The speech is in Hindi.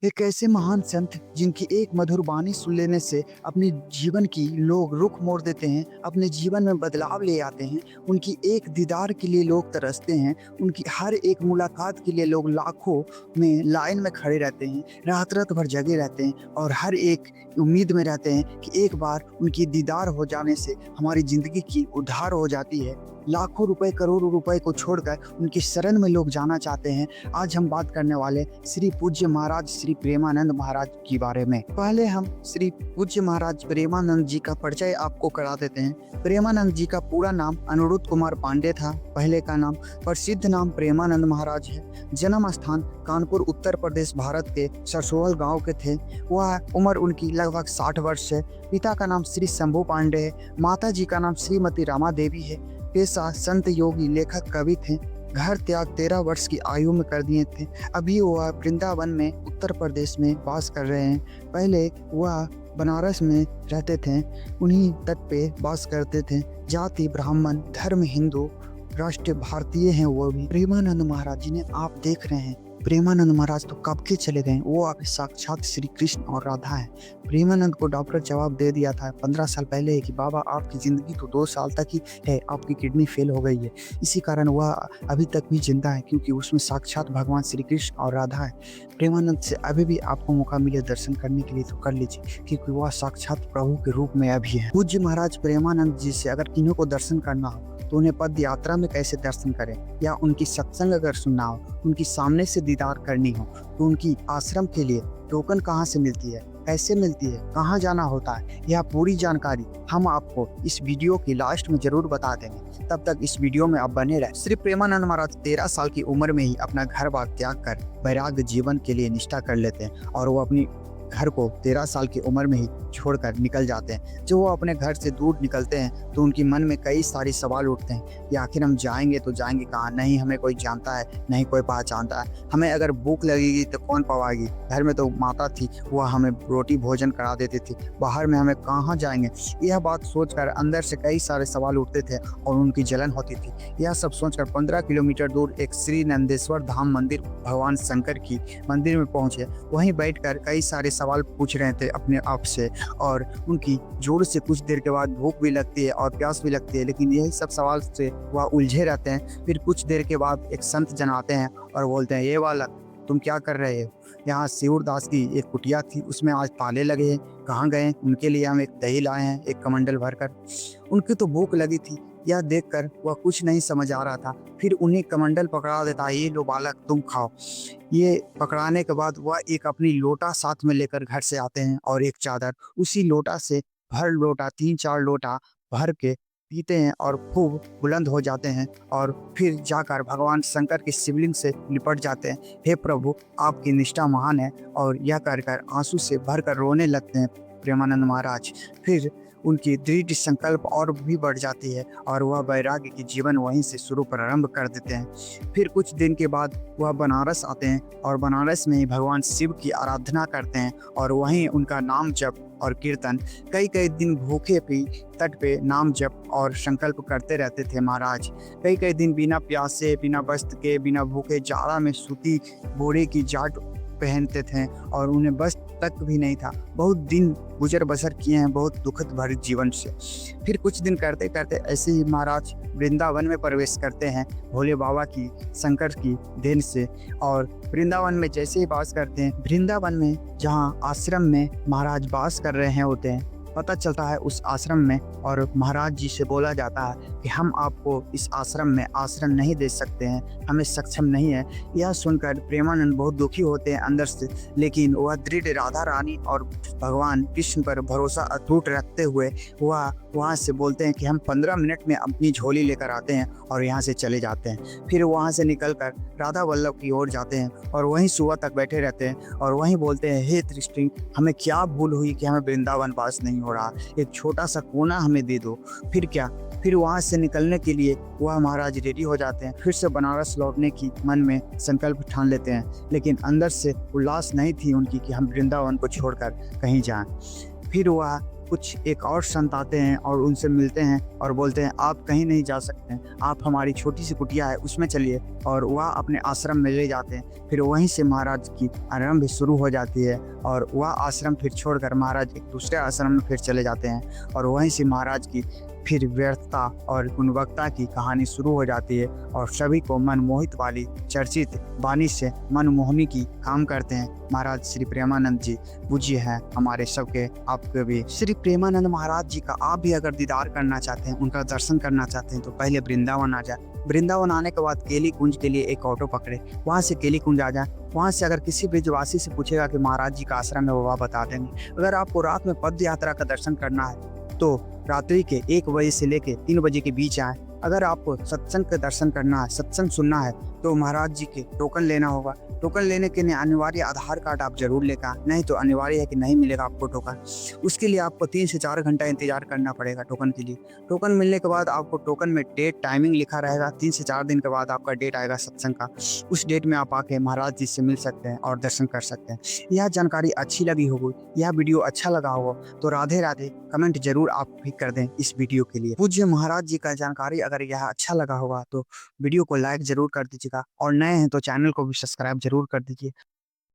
एक ऐसे महान संत जिनकी एक मधुर वाणी सुन लेने से अपने जीवन की लोग रुख मोड़ देते हैं, अपने जीवन में बदलाव ले आते हैं। उनकी एक दीदार के लिए लोग तरसते हैं, उनकी हर एक मुलाकात के लिए लोग लाखों में लाइन में खड़े रहते हैं, रात-रात भर जगे रहते हैं और हर एक उम्मीद में रहते हैं कि एक बार उनकी दीदार हो जाने से हमारी ज़िंदगी की उद्धार हो जाती है। लाखों रुपए, करोड़ों रुपए को छोड़कर उनकी शरण में लोग जाना चाहते हैं। आज हम बात करने वाले श्री पूज्य महाराज श्री प्रेमानंद महाराज के बारे में। पहले हम श्री पूज्य महाराज प्रेमानंद जी का परिचय आपको करा देते हैं। प्रेमानंद जी का पूरा नाम अनिरुद्ध कुमार पांडे था। पहले का नाम, प्रसिद्ध नाम प्रेमानंद महाराज है। जन्म स्थान कानपुर, उत्तर प्रदेश, भारत के सरसोवल गांव के थे। वह उम्र उनकी लगभग 60 वर्ष है। पिता का नाम श्री शंभू पांडे है। माता जी का नाम श्रीमती रामा देवी है। पेशा संत, योगी, लेखक, कवि थे। घर त्याग 13 वर्ष की आयु में कर दिए थे। अभी वह वृंदावन में उत्तर प्रदेश में वास कर रहे हैं। पहले वह बनारस में रहते थे, उन्हीं तट पे वास करते थे। जाति ब्राह्मण, धर्म हिंदू, राष्ट्र भारतीय हैं वो भी। प्रेमानंद महाराज जी ने आप देख रहे हैं, प्रेमानंद महाराज तो कब के चले गए, वो आप साक्षात श्री कृष्ण और राधा हैं। प्रेमानंद को डॉक्टर जवाब दे दिया था 15 साल पहले कि बाबा आपकी ज़िंदगी तो 2 साल तक ही है, आपकी किडनी फेल हो गई है। इसी कारण वह अभी तक भी जिंदा है, क्योंकि उसमें साक्षात भगवान श्री कृष्ण और राधा है। प्रेमानंद से अभी भी आपको मौका मिले दर्शन करने के लिए तो कर लीजिए, क्योंकि वह साक्षात प्रभु के रूप में अभी है। पूज्य महाराज प्रेमानंद जी से अगर किन्हीं को दर्शन करना हो तो उन्हें पद यात्रा में कैसे दर्शन करें, या उनकी सत्संग अगर सुनना हो, उनकी सामने से दीदार करनी हो, तो उनकी आश्रम के लिए टोकन कहाँ से मिलती है, कैसे मिलती है, कहाँ जाना होता है, यह पूरी जानकारी हम आपको इस वीडियो की लास्ट में जरूर बता देंगे। तब तक इस वीडियो में आप बने रहें। श्री प्रेमानंद महाराज 13 साल की उम्र में ही अपना घर बार त्याग कर वैराग्य जीवन के लिए निष्ठा कर लेते हैं और वो अपनी घर को 13 साल की उम्र में ही छोड़कर निकल जाते हैं। जब वो अपने घर से दूर निकलते हैं तो उनकी मन में कई सारे सवाल उठते हैं कि आखिर हम जाएंगे तो जाएंगे कहाँ, नहीं हमें कोई जानता है, नहीं कोई पहचानता है, हमें अगर भूख लगेगी तो कौन पवाएगी, घर में तो माता थी, वह हमें रोटी भोजन करा देती थी, बाहर में हमें कहाँ जाएंगे। यह बात सोचकर अंदर से कई सारे सवाल उठते थे और उनकी जलन होती थी। यह सब सोचकर 15 किलोमीटर दूर एक श्री नंदेश्वर धाम मंदिर भगवान शंकर की मंदिर में पहुंचे। वहीं बैठकर कई सारे सवाल पूछ रहे थे अपने आप से, और उनकी जोर से कुछ देर के बाद भूख भी लगती है और प्यास भी लगती है, लेकिन यही सब सवाल से वह उलझे रहते हैं। फिर कुछ देर के बाद एक संत जन आते हैं और बोलते हैं, ये बालक तुम क्या कर रहे हो, यहाँ शिवदास की एक कुटिया थी, उसमें आज ताले लगे हैं, कहाँ गए, उनके लिए हम एक दही लाए हैं, एक कमंडल भरकर। उनकी तो भूख लगी थी, यह देखकर वह कुछ नहीं समझ आ रहा था। फिर उन्हें कमंडल पकड़ा देता, ये लो बालक तुम खाओ। ये पकड़ाने के बाद वह एक अपनी लोटा साथ में लेकर घर से आते हैं और एक चादर, उसी लोटा से भर लोटा 3-4 लोटा भर के पीते हैं और खूब बुलंद हो जाते हैं, और फिर जाकर भगवान शंकर की शिवलिंग से लिपट जाते हैं। हे प्रभु आपकी निष्ठा महान है, और यह कर आंसू से भरकर रोने लगते हैं प्रेमानंद महाराज। फिर उनकी दृढ़ संकल्प और भी बढ़ जाती है और वह वैराग्य की जीवन वहीं से शुरू प्रारंभ कर देते हैं। फिर कुछ दिन के बाद वह बनारस आते हैं और बनारस में ही भगवान शिव की आराधना करते हैं, और वहीं उनका नाम जप और कीर्तन, कई दिन भूखे भी तट पे नाम जप और संकल्प करते रहते थे महाराज। कई दिन बिना प्यासे, बिना वस्त्र के, बिना भूखे जाड़ा में सूती बोरे की जाट पहनते थे और उन्हें वस्त्र तक भी नहीं था। बहुत दिन गुजर बसर किए हैं बहुत दुखद भरे जीवन से। फिर कुछ दिन करते करते ऐसे ही महाराज वृंदावन में प्रवेश करते हैं भोले बाबा की, शंकर की देन से, और वृंदावन में जैसे ही वास करते हैं, वृंदावन में जहाँ आश्रम में महाराज वास कर रहे हैं होते हैं, पता चलता है उस आश्रम में, और महाराज जी से बोला जाता है कि हम आपको इस आश्रम में आश्रय नहीं दे सकते हैं, हमें सक्षम नहीं है। यह सुनकर प्रेमानंद बहुत दुखी होते हैं अंदर से, लेकिन वह दृढ़ राधा रानी और भगवान कृष्ण पर भरोसा अटूट रखते हुए वह वहाँ से बोलते हैं कि हम 15 मिनट में अपनी झोली लेकर आते हैं और यहाँ से चले जाते हैं। फिर वहाँ से निकलकर राधा वल्लभ की ओर जाते हैं और वहीं सुबह तक बैठे रहते हैं और वहीं बोलते हैं, हे दृष्टि हमें क्या भूल हुई कि हमें वृंदावन वास नहीं हो रहा, एक छोटा सा कोना हमें दे दो। फिर क्या, फिर वहाँ से निकलने के लिए वह महाराज रेडी हो जाते हैं, फिर से बनारस लौटने की मन में संकल्प ठान लेते हैं, लेकिन अंदर से उल्लास नहीं थी उनकी कि हम वृंदावन को छोड़कर कहीं जाएं। फिर वह कुछ एक और संत आते हैं और उनसे मिलते हैं और बोलते हैं आप कहीं नहीं जा सकते हैं, आप हमारी छोटी सी कुटिया है उसमें चलिए, और वह अपने आश्रम में ले जाते हैं। फिर वहीं से महाराज की आरंभ शुरू हो जाती है और वह आश्रम फिर छोड़कर महाराज एक दूसरे आश्रम में फिर चले जाते हैं और वहीं से महाराज की फिर व्यर्थता और गुणवत्ता की कहानी शुरू हो जाती है और सभी को मनमोहित वाली चर्चित वाणी से मनमोहनी की काम करते हैं। महाराज श्री प्रेमानंद जी पूज्य हैं हमारे सबके, आपके भी। श्री प्रेमानंद महाराज जी का आप भी अगर दीदार करना चाहते हैं, उनका दर्शन करना चाहते हैं, तो पहले वृंदावन आ जाए। वृंदावन आने के बाद केली कुंज के लिए एक ऑटो पकड़े, वहाँ से केली कुंज आ जाए। वहाँ से अगर किसी ब्रिजवासी से पूछेगा कि महाराज जी का आश्रम है, वो बता देंगे। अगर आपको रात में पद यात्रा का दर्शन करना है तो रात्रि के 1 बजे से लेके 3 बजे के बीच आए। अगर आपको सत्संग का दर्शन करना है, सत्संग सुनना है, तो महाराज जी के टोकन लेना होगा। टोकन लेने के लिए अनिवार्य आधार कार्ड आप जरूर लेकर आए, नहीं तो अनिवार्य है कि नहीं मिलेगा आपको टोकन। उसके लिए आपको 3 से 4 घंटा इंतजार करना पड़ेगा टोकन के लिए। टोकन मिलने के बाद आपको टोकन में डेट टाइमिंग लिखा रहेगा। 3 से 4 दिन के बाद आपका डेट आएगा सत्संग का। उस डेट में आप आके महाराज जी से मिल सकते हैं और दर्शन कर सकते हैं। यह जानकारी अच्छी लगी होगी, यह वीडियो अच्छा लगा होगा तो राधे राधे कमेंट जरूर आप भी कर दें इस वीडियो के लिए। पूज्य महाराज जी का जानकारी अगर यह अच्छा लगा होगा तो वीडियो को लाइक जरूर कर दीजिएगा और नए हैं तो चैनल को भी सब्सक्राइब जरूर कर दीजिए।